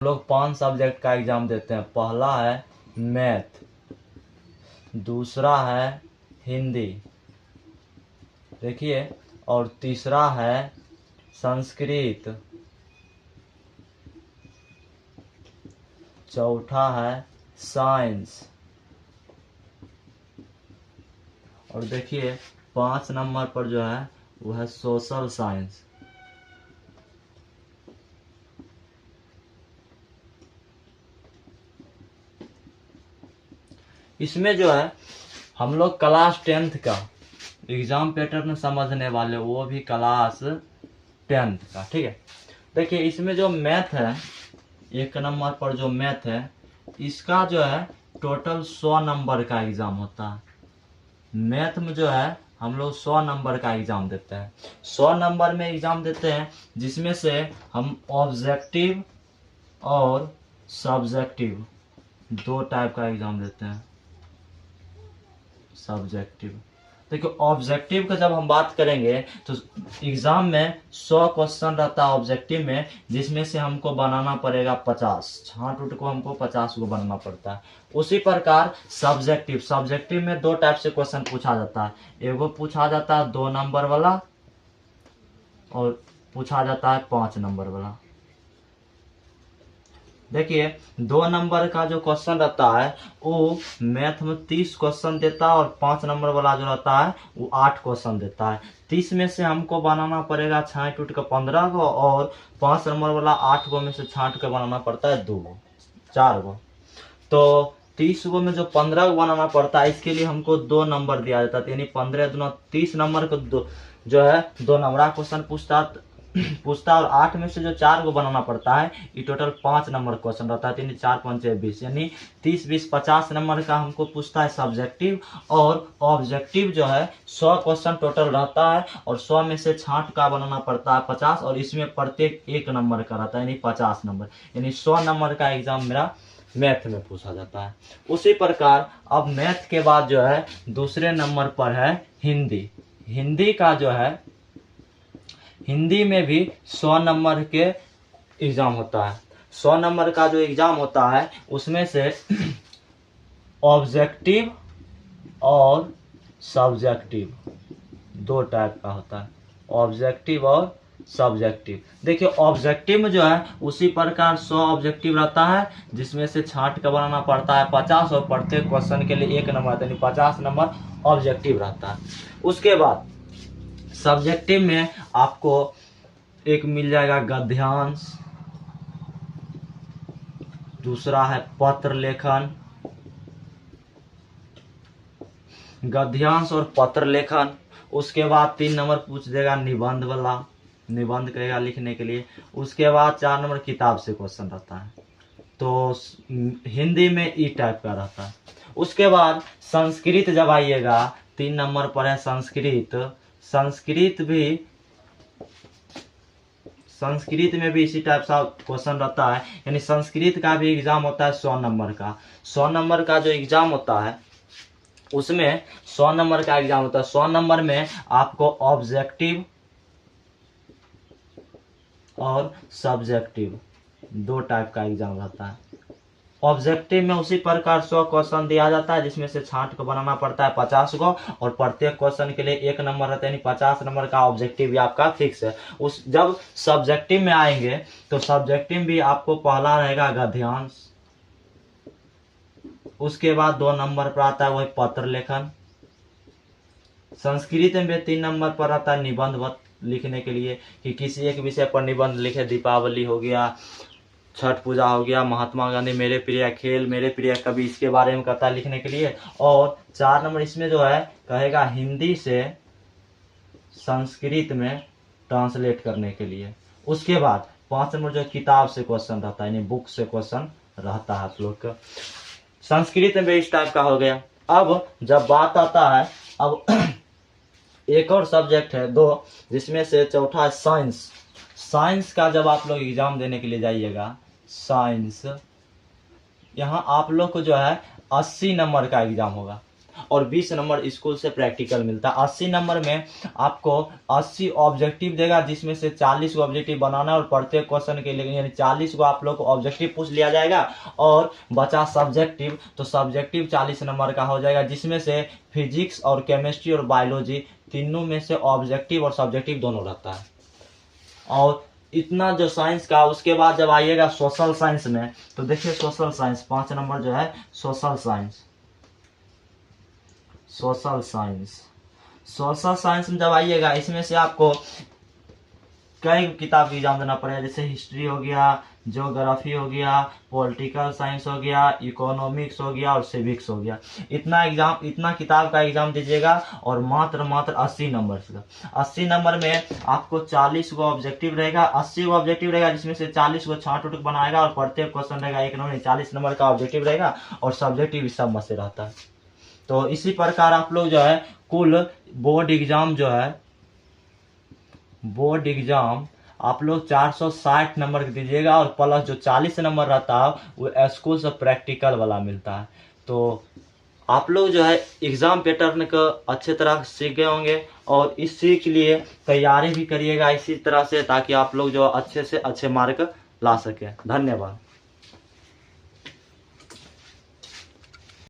लोग 5 सब्जेक्ट का एग्जाम देते हैं। पहला है मैथ, दूसरा है हिंदी, देखिए, और तीसरा है संस्कृत, चौथा है साइंस, और देखिए 5 नंबर पर जो है वो है सोशल साइंस। इसमें जो है हम लोग क्लास 10th का एग्जाम पैटर्न समझने वाले, वो भी क्लास 10th का, ठीक है। देखिए इसमें जो मैथ है, 1 नंबर पर जो मैथ है, इसका जो है टोटल 100 नंबर का एग्जाम होता है। मैथ में जो है हम लोग 100 नंबर का एग्जाम देते हैं। 100 नंबर में एग्जाम देते हैं, जिसमें से हम ऑब्जेक्टिव और सब्जेक्टिव 2 टाइप का एग्जाम देते हैं। सब्जेक्टिव, देखिए ऑब्जेक्टिव का जब हम बात करेंगे तो एग्जाम में 100 क्वेश्चन रहता है ऑब्जेक्टिव में, जिसमें से हमको बनाना पड़ेगा 50, छांट उठ को हमको 50 को बनाना पड़ता है। उसी प्रकार सब्जेक्टिव में 2 टाइप से क्वेश्चन पूछा जाता है। एगो पूछा जाता है 2 नंबर वाला, और पूछा जाता है 5 नंबर वाला। देखिए 2 नंबर का जो क्वेश्चन रहता है वो मैथ में 30 क्वेश्चन देता है, और 5 नंबर वाला जो रहता है वो 8 क्वेश्चन देता है। 30 में से हमको बनाना पड़ेगा छांट उठ कर 15 को, और 5 नंबर वाला 8 को में से छांट कर बनाना पड़ता है 2 को, 4 को। तो 30 को में जो 15 को बनाना पड़ता है, इसके लिए हमको 2 नंबर दिया जाता है, यानी 15 दूना 30 नंबर को जो है 2 नंबर क्वेश्चन पूछता है, और 8 में से जो 4 को बनाना पड़ता है, ये टोटल 5 नंबर क्वेश्चन रहता है। 3 4 5 20, यानी 30 20 50 नंबर का हमको पूछता है सब्जेक्टिव। और ऑब्जेक्टिव जो है 100 क्वेश्चन टोटल रहता है, और 100 में से छांट का बनाना पड़ता है 50, और इसमें प्रत्येक 1 नंबर का रहता है, यानी 50 नंबर, यानी 100 नंबर का एग्जाम मेरा मैथ में पूछा जाता है। उसी प्रकार अब मैथ के बाद जो है दूसरे नंबर पर है हिंदी। हिंदी का जो है, हिंदी में भी 100 नंबर के एग्जाम होता है। 100 नंबर का जो एग्जाम होता है उसमें से ऑब्जेक्टिव और सब्जेक्टिव 2 टाइप का होता है, ऑब्जेक्टिव और सब्जेक्टिव। देखिए ऑब्जेक्टिव में जो है उसी प्रकार 100 ऑब्जेक्टिव रहता है, जिसमें से छांट का बनाना पड़ता है 50, और प्रत्येक क्वेश्चन के लिए 1 नंबर, यानी 50 नंबर ऑब्जेक्टिव रहता है। उसके बाद सब्जेक्टिव में आपको एक मिल जाएगा गद्यांश, दूसरा है पत्र लेखन, गद्यांश और पत्र लेखन। उसके बाद 3 नंबर पूछ देगा निबंध वाला, निबंध करेगा लिखने के लिए। उसके बाद 4 नंबर किताब से क्वेश्चन रहता है। तो हिंदी में ई टाइप का रहता है। उसके बाद संस्कृत जब आइएगा, 3 नंबर पर है संस्कृत। संस्कृत में भी इसी टाइप का क्वेश्चन रहता है, यानी संस्कृत का भी एग्जाम होता है 100 नंबर का। 100 नंबर का जो एग्जाम होता है उसमें 100 नंबर का एग्जाम होता है। 100 नंबर में आपको ऑब्जेक्टिव और सब्जेक्टिव 2 टाइप का एग्जाम रहता है। ऑब्जेक्टिव में उसी प्रकार 100 क्वेश्चन दिया जाता है, जिसमें से छांट को बनाना पड़ता है 50 को, और प्रत्येक क्वेश्चन के लिए 1 नंबर रहता है, यानी 50 नंबर का ऑब्जेक्टिव भी आपका फिक्स है। जब सब्जेक्टिव में आएंगे तो सब्जेक्टिव भी आपको पहला रहेगा गद्यांश, उसके बाद 2 नंबर पर आता है वही पत्र लेखन। संस्कृत में भी 3 नंबर पर आता है निबंध लिखने के लिए, कि किसी एक विषय पर निबंध लिखे। दीपावली हो गया, छठ पूजा हो गया, महात्मा गांधी, मेरे प्रिय खेल, मेरे प्रिय कवि, इसके बारे में कहता है लिखने के लिए। और 4 नंबर इसमें जो है कहेगा हिंदी से संस्कृत में ट्रांसलेट करने के लिए। उसके बाद 5 नंबर जो किताब से क्वेश्चन रहता है, यानी बुक से क्वेश्चन रहता है आप लोग का। संस्कृत में इस टाइप का हो गया। अब जब बात आता है, अब एक और सब्जेक्ट है 2, जिसमें से चौथा है साइंस। साइंस का जब आप लोग एग्जाम देने के लिए जाइएगा, साइंस, यहाँ आप लोग को जो है 80 नंबर का एग्जाम होगा। और 20 नंबर स्कूल से प्रैक्टिकल मिलता है। 80 नंबर में आपको 80 ऑब्जेक्टिव देगा, जिसमें से 40 को ऑब्जेक्टिव बनाना और प्रत्येक क्वेश्चन के लिए यानी 40 को आप लोग को ऑब्जेक्टिव पूछ लिया जाएगा और बचा सब्जेक्टिव, तो सब्जेक्टिव 40 नंबर का हो जाएगा, जिसमें से फिजिक्स और केमिस्ट्री और बायोलॉजी तीनों में से ऑब्जेक्टिव और सब्जेक्टिव दोनों रहता है। और इतना जो साइंस का, उसके बाद जब आइएगा सोशल साइंस में, तो देखिए सोशल साइंस 5 नंबर जो है social science. Social science social science में जब आइएगा, इसमें से आपको कई किताब की एग्जाम देना पड़ेगा, जैसे हिस्ट्री हो गया, ज्योग्राफी हो गया, पॉलिटिकल साइंस हो गया, इकोनॉमिक्स हो गया और सिविक्स हो गया। इतना किताब का एग्जाम दीजिएगा और मात्र 80 नंबर का। 80 नंबर में आपको 40 को ऑब्जेक्टिव रहेगा, 80 को ऑब्जेक्टिव रहेगा, जिसमें से 40 को छांट उठ बनाएगा और प्रत्येक क्वेश्चन रहेगा 1 नंबर, 40 नंबर का ऑब्जेक्टिव रहेगा और सब्जेक्टिव इस सब में से रहता है। तो इसी प्रकार आप लोग जो है कुल बोर्ड एग्जाम आप लोग 460 नंबर का दीजिएगा और प्लस जो 40 नंबर रहता है वो स्कूल से प्रैक्टिकल वाला मिलता है। तो आप लोग जो है एग्जाम पैटर्न को अच्छे तरह सीख गए होंगे और इसी के लिए तैयारी भी करिएगा इसी तरह से, ताकि आप लोग जो अच्छे से अच्छे मार्क ला सके। धन्यवाद।